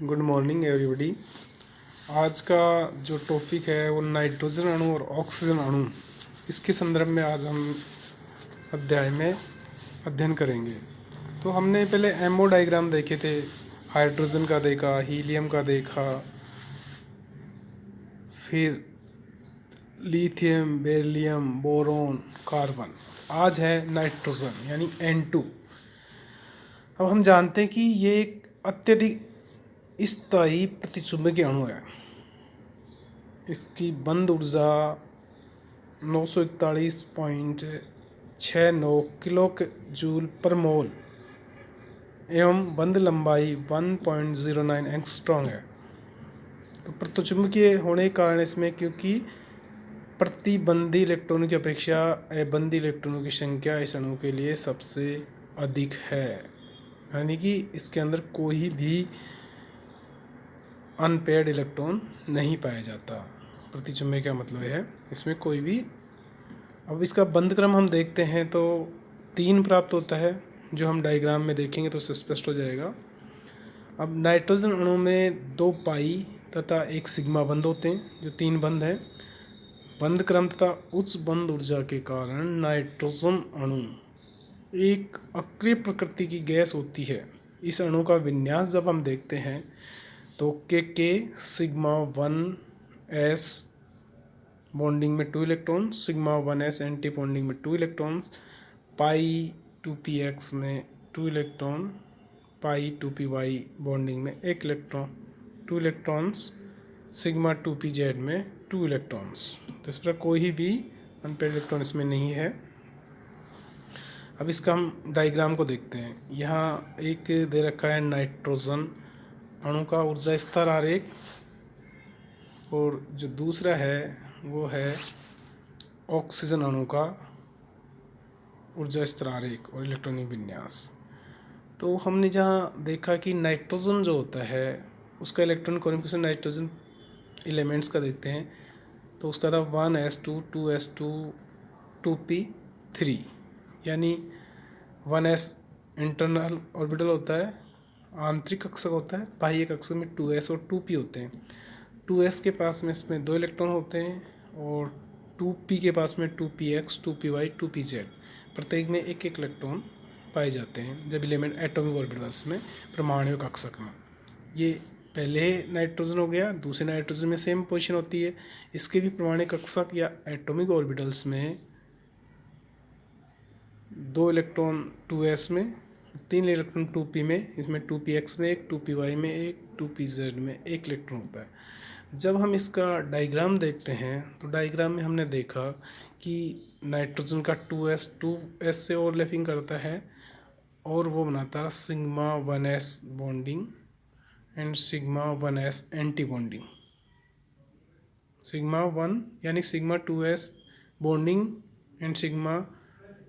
Good morning everybody. आज का जो टॉपिक है वो नाइट्रोजन अणु और ऑक्सीजन अणु, इसके संदर्भ में आज हम अध्याय में अध्ययन करेंगे। तो हमने पहले एमओ डायग्राम देखे थे, हाइड्रोजन का देखा, हीलियम का देखा, फिर लिथियम, बेरिलियम, बोरॉन, कार्बन। आज है नाइट्रोजन यानी N2। अब हम जानते हैं कि ये एक अत्यधिक स्थायी प्रतिचुंबकीय अणु है। इसकी बंध ऊर्जा 941.69 किलो जूल पर मोल एवं बंध लंबाई 1.09 एंगस्ट्रॉम है। तो प्रतिचुंबकीय होने के कारण इसमें, क्योंकि प्रतिबंधी इलेक्ट्रॉनों की अपेक्षा अबंधी इलेक्ट्रॉनों की संख्या इस अणु के लिए सबसे अधिक है, यानी कि इसके अंदर कोई भी अनपेयर्ड इलेक्ट्रॉन नहीं पाया जाता। प्रतिचुंबकीय का मतलब है इसमें कोई भी। अब इसका बंध क्रम हम देखते हैं तो 3 प्राप्त होता है, जो हम डायग्राम में देखेंगे तो उससे स्पष्ट हो जाएगा। अब नाइट्रोजन अणु में 2 पाई तथा 1 सिग्मा बंध होते हैं, जो 3 बंध हैं। बंध क्रम तथा उच्च बंध ऊर्जा के कारण नाइट्रोजन अणु एक अक्रिय प्रकृति की गैस होती है। इस अणु का विन्यास जब हम देखते हैं तो के सिग्मा 1s बॉन्डिंग में 2 electron, sigma 1s anti bonding में 2 इलेक्ट्रॉन्स, पाई 2px में 2 इलेक्ट्रॉन, पाई 2py बॉन्डिंग में 1 इलेक्ट्रॉन, 2 इलेक्ट्रॉन्स, सिग्मा 2pz में 2 इलेक्ट्रॉन्स। तो इस पर कोई भी अनपेयर्ड इलेक्ट्रॉन इसमें नहीं है। अब इसका हम डायग्राम को देखते हैं। यहाँ एक दे रखा है नाइट्रोजन अणु का ऊर्जा स्तर आरेख, और जो दूसरा है वो है ऑक्सीजन अणु का ऊर्जा स्तर आरेख और इलेक्ट्रॉनिक विन्यास। तो हमने जहाँ देखा कि नाइट्रोजन जो होता है उसका इलेक्ट्रॉनिक कॉन्फ़िगरेशन नाइट्रोजन एलिमेंट्स का देखते हैं तो उसका था 1s2 2s2 2p3, यानी 1s इंटरनल ऑर्बिटल होता है, आंतरिक कक्षक होता है। बाह्य कक्षक में 2s और 2p होते हैं। 2s के पास में इसमें 2 इलेक्ट्रॉन होते हैं और 2p के पास में 2px 2py 2pz, प्रत्येक में एक एक इलेक्ट्रॉन पाए जाते हैं जब एलिमेंट एटॉमिक ऑर्बिटल्स में परमाणु कक्षक में। ये पहले नाइट्रोजन हो गया, दूसरे नाइट्रोजन में सेम पोजीशन होती है। इसके भी परमाणु कक्षक या एटॉमिक ऑर्बिटल्स में 2 इलेक्ट्रॉन 2s में, 3 इलेक्ट्रॉन 2p में, इसमें 2px में 1, 2py में 1, 2pz में 1 इलेक्ट्रॉन होता है। जब हम इसका डायग्राम देखते हैं तो डायग्राम में हमने देखा कि नाइट्रोजन का 2s से ओवरलैपिंग करता है और वो बनाता sigma 1s bonding and sigma 1s anti bonding. Sigma 1 यानी sigma 2s bonding and sigma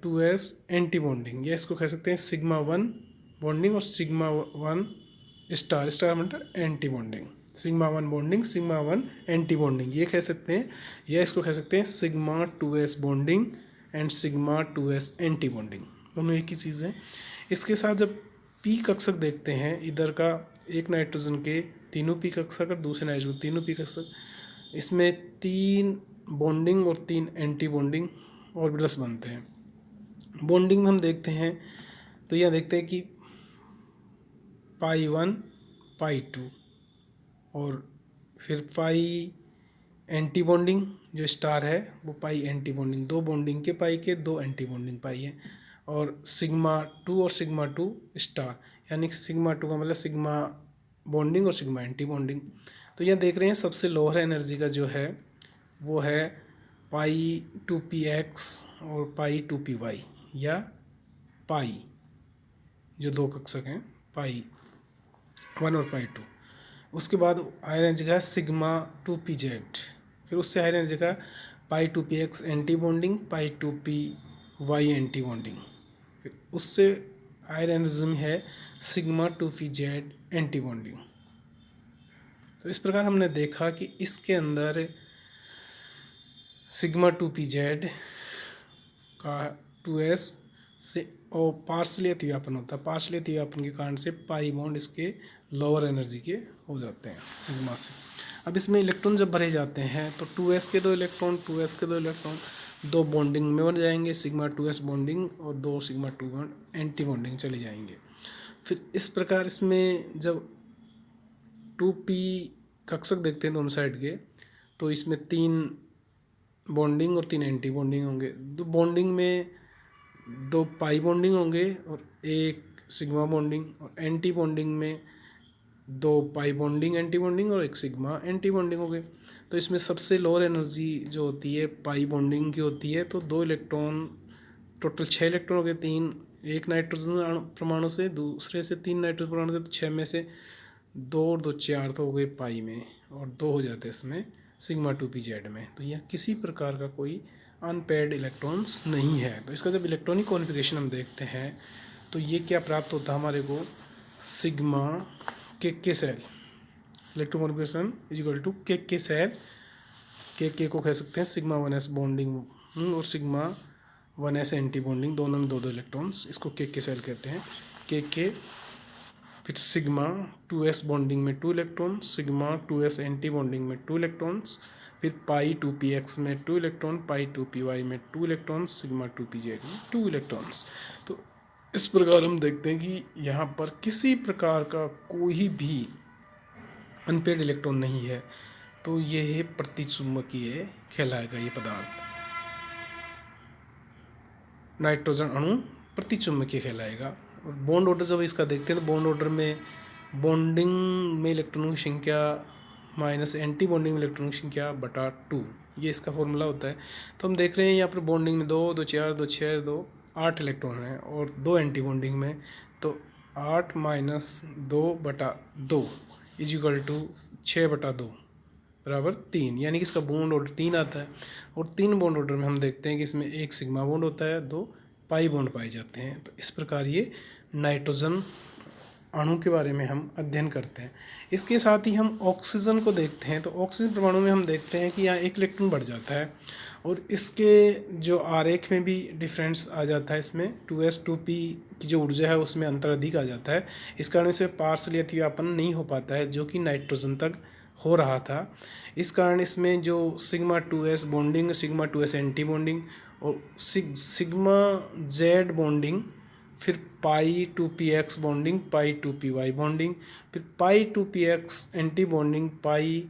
2s anti bonding, या इसको कह सकते हैं सिग्मा 1 बॉन्डिंग और सिग्मा 1 स्टार, स्टार मतलब anti bonding. Sigma 1 bonding, sigma 1 anti bonding ये कह सकते हैं, या इसको कह सकते हैं sigma 2s bonding and sigma 2s anti bonding, दोनों एक ही चीज़ है। इसके साथ जब पी कक्षक देखते हैं, इधर का एक नाइट्रोजन के तीनों पी कक्षक और दूसरे नाइट्रोजन तीनों पी कक्षक, इसमें 3 बॉन्डिंग और 3 एंटी बॉन्डिंग ऑर्बिटल्स बनते हैं। बॉन्डिंग में हम देखते हैं तो यहाँ देखते हैं कि पाई 1 पाई 2 और फिर पाई एंटी बॉन्डिंग जो स्टार है वो पाई एंटी बॉन्डिंग, 2 बॉन्डिंग के पाई के 2 एंटी बॉन्डिंग पाई है, और सिग्मा 2 और सिग्मा 2 स्टार, यानी सिग्मा 2 का मतलब सिग्मा बॉन्डिंग और सिग्मा एंटी बॉन्डिंग। तो यहाँ देख रहे हैं सबसे लोअर एनर्जी का जो है वो है पाई 2px और पाई 2py, या पाई जो 2 कक्षक हैं पाई 1 और पाई 2। उसके बाद हायर एनर्जी का सिग्मा 2pz, फिर उससे हायर एनर्जी का पाई 2px एंटी बॉन्डिंग, पाई 2py एंटी बॉन्डिंग, फिर उससे हायर एनर्जी में है सिग्मा 2pz एंटी बॉन्डिंग। तो इस प्रकार हमने देखा कि इसके अंदर सिग्मा 2pz का 2s से और पार्शली अतिव्यापन होता है। पार्शली अतिव्यापन के कारण से पाई बॉन्ड इसके लोअर एनर्जी के हो जाते हैं सिग्मा से। अब इसमें इलेक्ट्रॉन जब भरे जाते हैं तो 2s के 2 इलेक्ट्रॉन 2s के 2 इलेक्ट्रॉन दो बॉन्डिंग में बन जाएंगे, सिग्मा 2s बॉन्डिंग और दो सिग्मा 2 एंटी बॉन्डिंग चले जाएंगे। फिर इस प्रकार इसमें जब 2p कक्षक देखते हैं दोनों साइड के, तो इसमें 3 बॉन्डिंग और 3 एंटी बॉन्डिंग होंगे। दो बॉन्डिंग में 2 पाई बॉन्डिंग होंगे और 1 सिग्मा बॉन्डिंग, और एंटी बॉन्डिंग में 2 पाई बॉन्डिंग एंटी बॉन्डिंग और 1 सिग्मा एंटी बॉन्डिंग हो गए। तो इसमें सबसे लोअर एनर्जी जो होती है पाई बॉन्डिंग की होती है। तो 2 इलेक्ट्रॉन, टोटल 6 इलेक्ट्रॉन हो गए, 3 एक नाइट्रोजन परमाणु से, दूसरे से 3 नाइट्रोजन परमाणु से, तो 6 में से 2 और 2 4 तो हो गए पाई में, और 2 हो जाते हैं इसमें सिग्मा 2pz में। तो यह किसी प्रकार का कोई अनपेयर्ड इलेक्ट्रॉन्स नहीं है। तो इसका जब इलेक्ट्रॉनिक कॉन्फ़िगरेशन हम देखते हैं तो ये क्या प्राप्त होता है हमारे को, sigma K shell, electron configuration is equal to K shell. K को कह सकते हैं सिग्मा 1s बॉन्डिंग और सिग्मा 1s एंटी बॉन्डिंग, दोनों में 2 इलेक्ट्रॉन्स, इसको के सेल कहते हैं। के फिर सिग्मा 2s बॉन्डिंग में 2 electron, sigma 2s anti bonding में 2 इलेक्ट्रॉन्स, फिर पाई 2px में 2 इलेक्ट्रॉन, पाई 2py में 2 इलेक्ट्रॉन्स, सिग्मा 2pz में 2 इलेक्ट्रॉन्स। तो इस प्रकार हम देखते हैं कि यहाँ पर किसी प्रकार का कोई भी अनपेयर्ड इलेक्ट्रॉन नहीं है। तो ये है प्रतिचुंबकीय कहलाएगा ये पदार्थ, नाइट्रोजन अणु प्रतिचुंबकीय कहलाएगा। और बॉन्ड ऑर्डर जब इसका देखते हैं तो बॉन्ड ऑर्डर में बॉन्डिंग में इलेक्ट्रॉनों की संख्या माइनस एंटी बॉन्डिंग में इलेक्ट्रॉनों की संख्या बटा 2, ये इसका फॉर्मूला होता है। तो हम देख रहे हैं यहाँ पर बॉन्डिंग में 2 2 4 2 6 2 8 इलेक्ट्रॉन हैं, और 2 एंटी बॉन्डिंग में, तो 8 माइनस 2 बटा 2 इज इक्वल टू 6 बटा 2 बराबर 3, यानी कि इसका बॉन्ड ऑर्डर 3 आता है। और 3 बॉन्ड ऑर्डर में हम देखते हैं कि इसमें 1 सिग्मा बॉन्ड होता है, 2 पाई बॉन्ड पाए जाते हैं। तो इस प्रकार ये नाइट्रोजन अणु के बारे में हम अध्ययन करते हैं। इसके साथ ही हम ऑक्सीजन को देखते हैं। तो ऑक्सीजन परमाणु में हम देखते हैं कि यहाँ 1 इलेक्ट्रॉन बढ़ जाता है, और इसके जो आरेख में भी डिफरेंस आ जाता है। इसमें 2s 2p की जो ऊर्जा है उसमें अंतर अधिक आ जाता है। इस कारण इसे पार्शियल अतिव्यापन नहीं हो पाता है, जो कि नाइट्रोजन तक हो रहा था। इस कारण इसमें जो sigma 2s bonding, sigma 2s anti bonding और सिग्मा z बॉन्डिंग, फिर पाई 2px बॉन्डिंग, पाई 2py बॉन्डिंग, फिर पाई 2px anti bonding, pi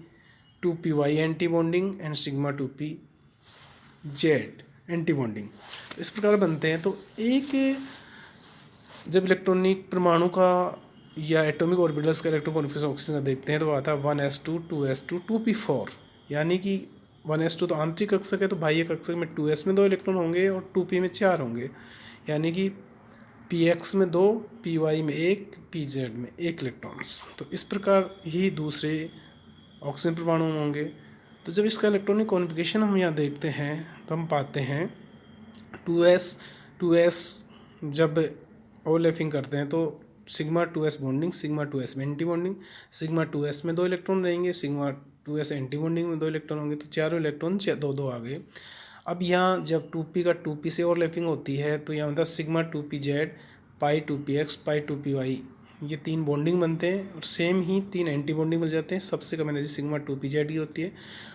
2py anti bonding and sigma 2pz anti bonding, इस प्रकार बनते हैं। तो एक जब इलेक्ट्रॉनिक परमाणु का या एटॉमिक ऑर्बिटल्स का इलेक्ट्रॉन कॉन्फ़िगरेशन ऑक्सीजन का देखते हैं तो आता है 1s2 2s2 2p4, यानी कि 1s2 तो आंतरिक कक्षक है, तो बाह्य कक्षक में 2s में 2 इलेक्ट्रॉन होंगे और 2p में 4 होंगे, यानी कि px में 2, py में 1, pz में 1 इलेक्ट्रॉन्स। तो इस प्रकार ही दूसरे ऑक्सीजन परमाणु होंगे। तो जब इसका इलेक्ट्रॉनिक कॉन्फ़िगरेशन हम यहाँ देखते हैं तो हम पाते हैं 2s जब ओवरलैपिंग करते हैं तो sigma 2s bonding, sigma 2s में एंटी बॉन्डिंग, सिग्मा 2s में 2 इलेक्ट्रॉन रहेंगे, सिग्मा 2s एंटी बॉन्डिंग में 2 इलेक्ट्रॉन होंगे, तो चारों इलेक्ट्रॉन 2 आ गए। अब यहाँ जब 2p का 2p से ओवरलैपिंग होती है तो यहाँ होता है सिग्मा 2pz, पाई 2px, पाई 2py, ये 3 बॉन्डिंग बनते हैं, और सेम ही 3 एंटी बॉन्डिंग मिल जाते हैं। सबसे कम एनर्जी सिग्मा 2pz की होती है,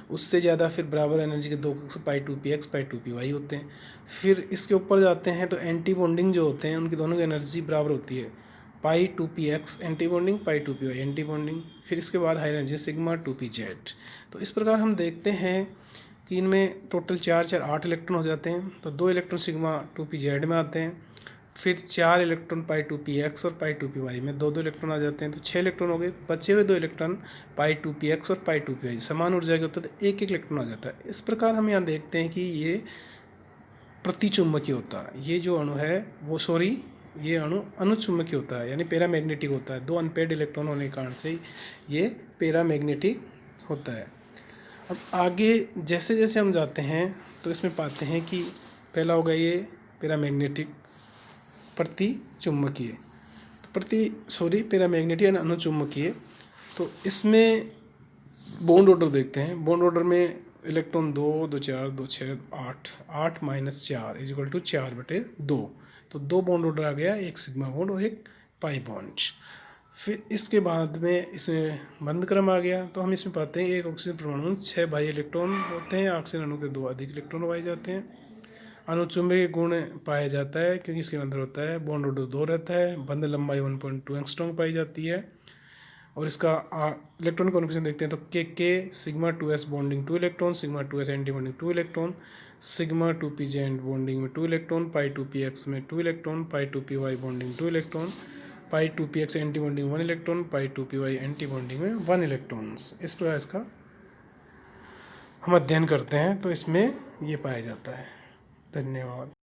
उससे ज़्यादा फिर बराबर एनर्जी के 2 कक्षक पाई 2px, पाई 2py होते हैं। फिर इसके ऊपर जाते हैं तो एंटी बॉन्डिंग जो होते हैं उनकी दोनों की एनर्जी बराबर होती है, पाई 2px एंटी बॉन्डिंग, पाई 2py एंटी बॉन्डिंग। फिर इसके बाद हाई एनर्जी सिग्मा 2pz। तो इस प्रकार हम देखते हैं कि इनमें टोटल 4 8 इलेक्ट्रॉन हो जाते हैं। तो 2 इलेक्ट्रॉन सिग्मा 2pz में आते हैं, फिर 4 इलेक्ट्रॉन पाई 2px और पाई 2py में 2 इलेक्ट्रॉन आ जाते हैं, तो 6 इलेक्ट्रॉन हो गए। बचे हुए 2 इलेक्ट्रॉन पाई 2px और पाई 2py समान ऊर्जा के होते हैं, तो 1 इलेक्ट्रॉन आ जाता है। इस प्रकार हम यहाँ देखते हैं कि ये प्रतिचुंबकीय होता है। ये जो अणु है वो ये अणु अनुचुंबकीय होता है, यानी पैरामैग्नेटिक होता है। 2 अनपेयर्ड इलेक्ट्रॉन होने के कारण से ये पैरामैग्नेटिक होता है। अब आगे जैसे जैसे हम जाते हैं तो इसमें पाते हैं कि पहला होगा ये पैरामैग्नेटिक प्रतिचुंबकीय, तो पैरामैग्नेटिक यानी अनुचुंबकीय। तो इसमें बॉन्ड ऑर्डर देखते हैं। बॉन्ड ऑर्डर में electron 2 2 4 2 6 8, 8 minus 4 is equal to 4/2, तो 2 बॉन्ड ऑर्डर आ गया, 1 सिग्मा बॉन्ड और 1 पाई बॉन्ड। फिर इसके बाद में इसमें बंद क्रम आ गया, तो हम इसमें पाते हैं एक ऑक्सीजन परमाणु 6 बाह्य इलेक्ट्रॉन होते हैं, ऑक्सीजन अणु के 2 अधिक इलेक्ट्रॉन पाए जाते हैं। अनुचुंबकीय गुण पाया जाता है क्योंकि इसके अंदर होता है बॉन्ड ऑर्डर 2 रहता है, बंध लंबाई 1.2 एंगस्ट्रॉम पाई जाती है। और इसका इलेक्ट्रॉन कॉन्फ़िगरेशन देखते हैं तो के sigma 2s bonding 2 electron, sigma 2s anti bonding 2 electron, sigma 2pj and bonding में 2 इलेक्ट्रॉन, पाई 2px में 2 इलेक्ट्रॉन, पाई 2py बॉन्डिंग 2 इलेक्ट्रॉन, पाई 2px एंटी बॉन्डिंग 1 इलेक्ट्रॉन, पाई 2py एंटी बॉन्डिंग में 1 इलेक्ट्रॉन्स। इस प्रकार इसका हम अध्ययन करते हैं तो इसमें ये पाया जाता है। धन्यवाद।